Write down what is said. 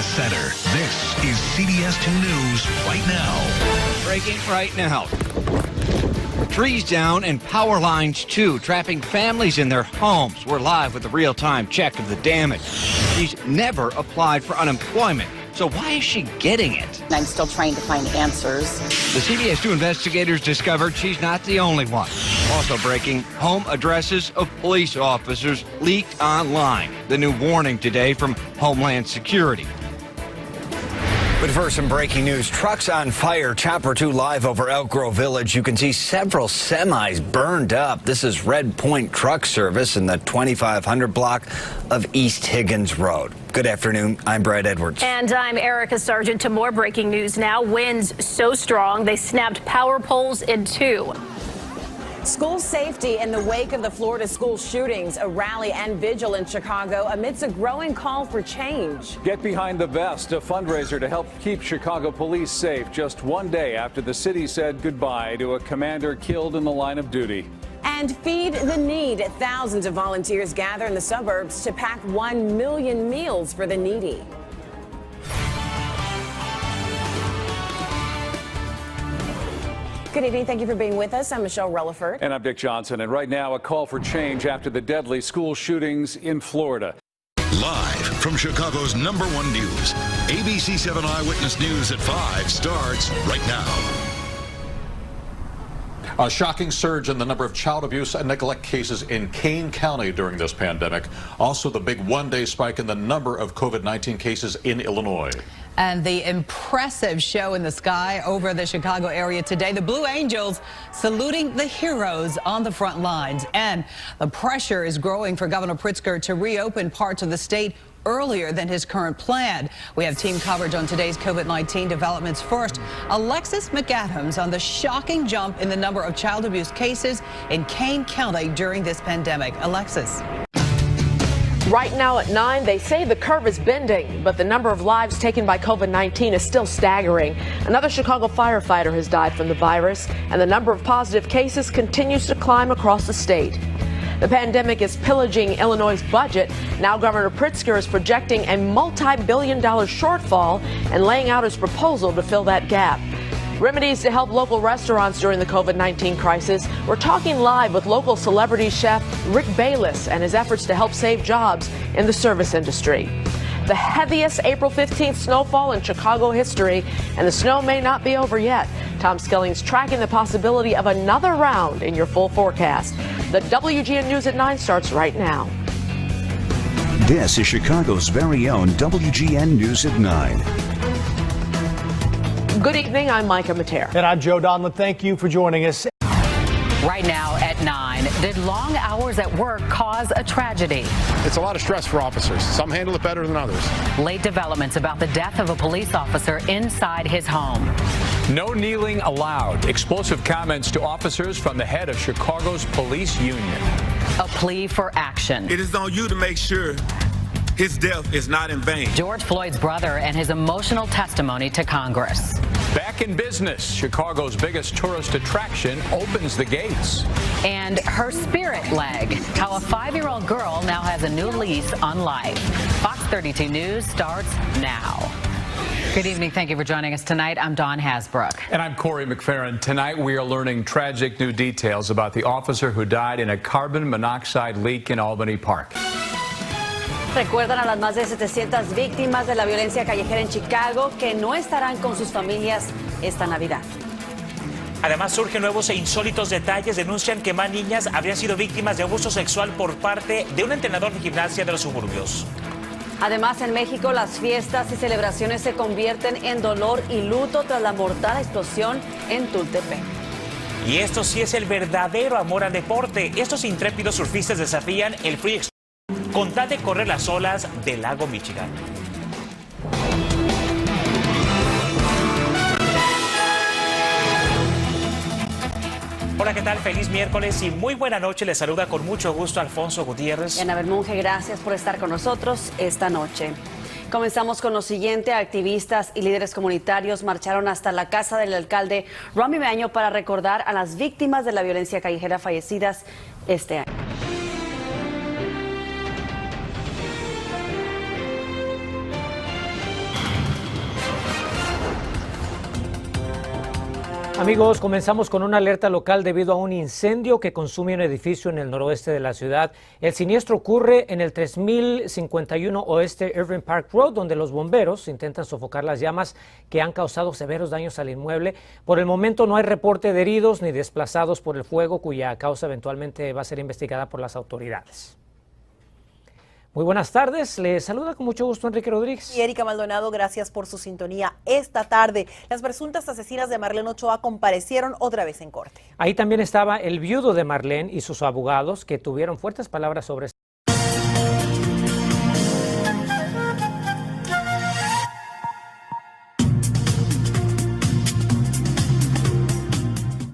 Broadcast Center. This is CBS 2 News right now. Breaking right now. Trees down and power lines too, trapping families in their homes. We're live with a real-time check of the damage. She's never applied for unemployment. So why is she getting it? I'm still trying to find answers. The CBS 2 investigators discovered she's not the only one. Also breaking, home addresses of police officers leaked online. The new warning today from Homeland Security. But first, some breaking news. Trucks on fire. Chopper 2 live over Elk Grove Village. You can see several semis burned up. This is Red Point Truck Service in the 2500 block of East Higgins Road. Good afternoon. I'm Brad Edwards. And I'm Erica Sargent. To more breaking news now. Winds so strong they snapped power poles in two. School safety in the wake of the Florida school shootings, a rally and vigil in Chicago amidst a growing call for change. Get Behind the Vest, a fundraiser to help keep Chicago police safe just one day after the city said goodbye to a commander killed in the line of duty. And Feed the Need. Thousands of volunteers gather in the suburbs to pack 1 million meals for the needy. Good evening. Thank you for being with us. I'm Michelle Relaford. And I'm Dick Johnson. And right now, a call for change after the deadly school shootings in Florida. Live from Chicago's #1 news, ABC 7 Eyewitness News at 5 starts right now. A shocking surge in the number of child abuse and neglect cases in Kane County during this pandemic. Also, the big one-day spike in the number of COVID-19 cases in Illinois. And the impressive show in the sky over the Chicago area today. The Blue Angels saluting the heroes on the front lines. And the pressure is growing for Governor Pritzker to reopen parts of the state earlier than his current plan. We have team coverage on today's COVID-19 developments. First, Alexis McAdams on the shocking jump in the number of child abuse cases in Kane County during this pandemic. Alexis. Right now at 9, they say the curve is bending, but the number of lives taken by COVID-19 is still staggering. Another Chicago firefighter has died from the virus, and the number of positive cases continues to climb across the state. The pandemic is pillaging Illinois' budget. Now Governor Pritzker is projecting a multi-billion-dollar shortfall and laying out his proposal to fill that gap. Remedies to help local restaurants during the COVID-19 crisis. We're talking live with local celebrity chef Rick Bayless and his efforts to help save jobs in the service industry. The heaviest April 15th snowfall in Chicago history, and the snow may not be over yet. Tom Skilling's tracking the possibility of another round in your full forecast. The WGN News at 9 starts right now. This is Chicago's very own WGN News at 9. Good evening, I'm Micah Mater. And I'm Joe Donlin. Thank you for joining us. Right now at 9, did long hours at work cause a tragedy? It's a lot of stress for officers. Some handle it better than others. Late developments about the death of a police officer inside his home. No kneeling allowed. Explosive comments to officers from the head of Chicago's police union. A plea for action. It is on you to make sure his death is not in vain. George Floyd's brother and his emotional testimony to Congress. Back in business, Chicago's biggest tourist attraction opens the gates. And her spirit leg, how a 5-year-old girl now has a new lease on life. Fox 32 News starts now. Good evening. Thank you for joining us tonight. I'm Dawn Hasbrook. And I'm Corey McFerrin. Tonight we are learning tragic new details about the officer who died in a carbon monoxide leak in Albany Park. Recuerdan a las más de 700 víctimas de la violencia callejera en Chicago que no estarán con sus familias esta Navidad. Además, surgen nuevos e insólitos detalles. Denuncian que más niñas habrían sido víctimas de abuso sexual por parte de un entrenador de gimnasia de los suburbios. Además, en México, las fiestas y celebraciones se convierten en dolor y luto tras la mortal explosión en Tultepec. Y esto sí es el verdadero amor al deporte. Estos intrépidos surfistas desafían el free extreme con tal de correr las olas del lago Michigan. Hola, ¿qué tal? Feliz miércoles y muy buena noche. Les saluda con mucho gusto Alfonso Gutiérrez. Ana Bermunge, gracias por estar con nosotros esta noche. Comenzamos con lo siguiente. Activistas y líderes comunitarios marcharon hasta la casa del alcalde Rami Meaño para recordar a las víctimas de la violencia callejera fallecidas este año. Amigos, comenzamos con una alerta local debido a un incendio que consume un edificio en el noroeste de la ciudad. El siniestro ocurre en el 3051 Oeste Irving Park Road, donde los bomberos intentan sofocar las llamas que han causado severos daños al inmueble. Por el momento no hay reporte de heridos ni desplazados por el fuego, cuya causa eventualmente va a ser investigada por las autoridades. Muy buenas tardes, les saluda con mucho gusto Enrique Rodríguez. Y Erika Maldonado, gracias por su sintonía. Esta tarde, las presuntas asesinas de Marlene Ochoa comparecieron otra vez en corte. Ahí también estaba el viudo de Marlene y sus abogados, que tuvieron fuertes palabras sobre